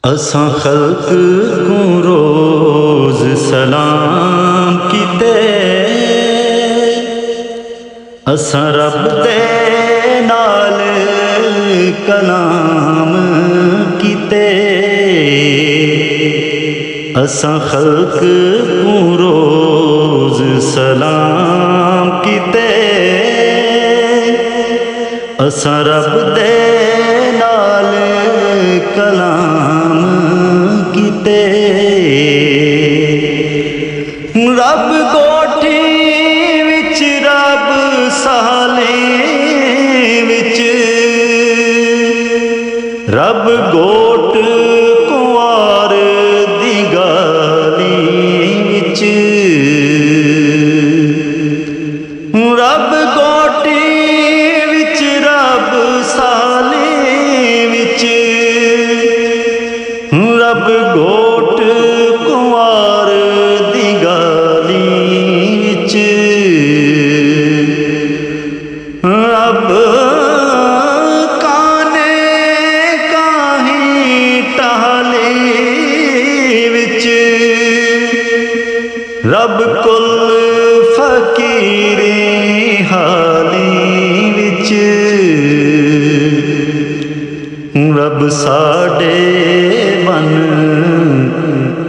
असां खल्क को रोज़ सलाम कीते, असां रब दे नाल कलाम कीते। असां खल्क को रोज़ सलाम कीते, असां रब दे नाल कलाम कीते। रब कोठी विच रब साले विच, रब गोट कुंवार दी गाली विच, रब गोटी विच रब साले विच, रब गोट कुंवार दी गाली विच, रब काने काही टाले विच, रब कुल फकीरे हाली विच, रब साडे मन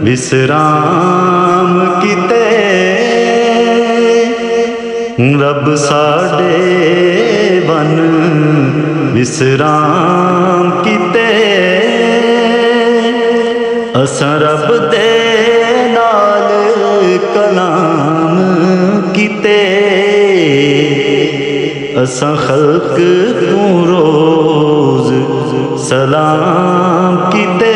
विसराम कीते, रब साडे मन विसराम कीते। असां रब दे नाल कलाम कीते, असां खल्क को रोज़ सलाम कीते।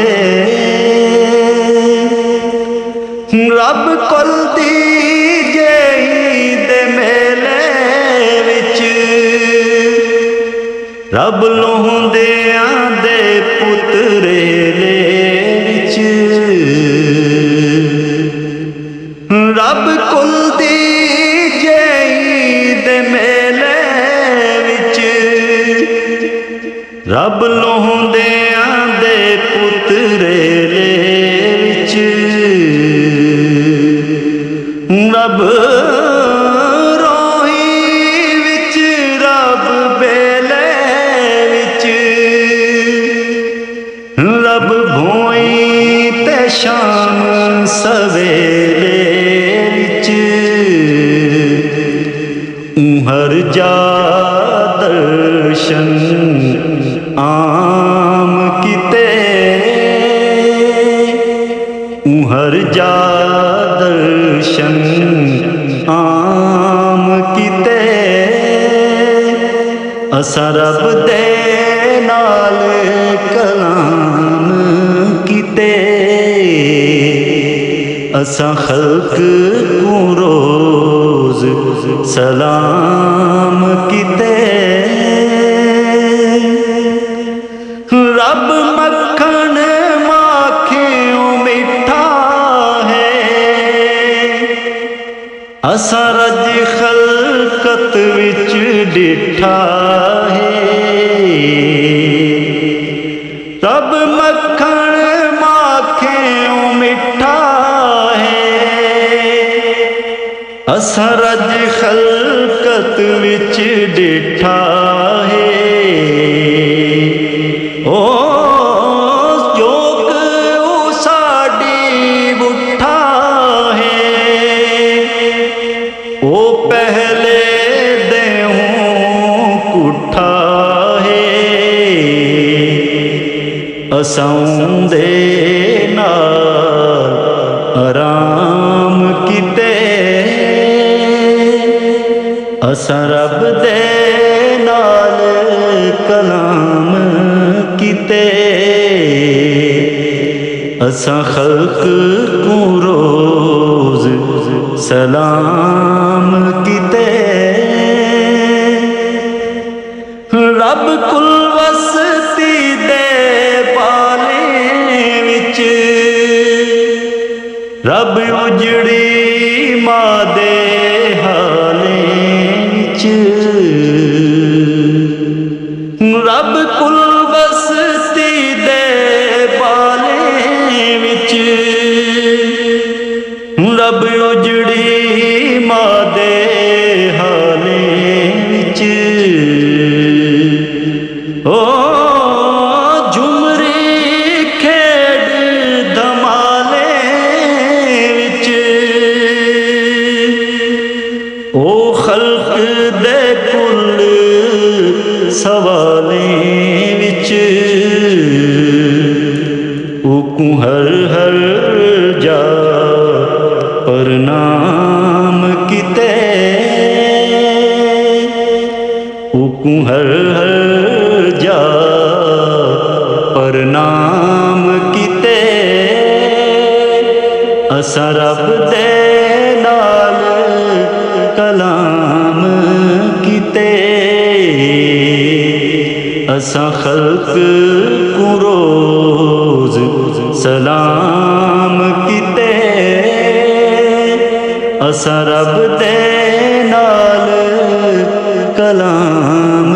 रब कुल दी जेही दे मेले विच, रब लोंदियां दे पुतरे ले विच, रब कुल दी जेही दे मेले विच, रब लोंदियां दे पुतरे ले विच, रब रोही विच रब बेले विच, रब भोई ते शाम सवेले विच, हर जा दर्शन आम कीते, हर जा दर्शन आम कीते। असां रब दे नाल कलाम कीते, असां खल्क को रोज़ सलाम कीते। रब मक्खन माखियों मिठा है, असां रज खल्कत विच डिठा है। रब मक्खन माखियों मिठा है, असां रज खल्कत विच डिठा है। ओ जोग ओ साडी बुठा है, ओ पहले देहूं कुठा है। असां दे नाल आराम कीते, असां रब दे नाल कलाम कीते। असां खल्क को रोज़ सलाम कीते। रब कुल वसती दे पाले विच, रब उजड़ी मां दे हाले विच, रब कुल वसती दे पाले हुक्म हर हर जा प्रणाम किते हुक्म हर हर जा प्रणाम किते असां रब दे नाल कलाम किते असां खल्क को रोज सलाम किते असां रब दे नाल कलाम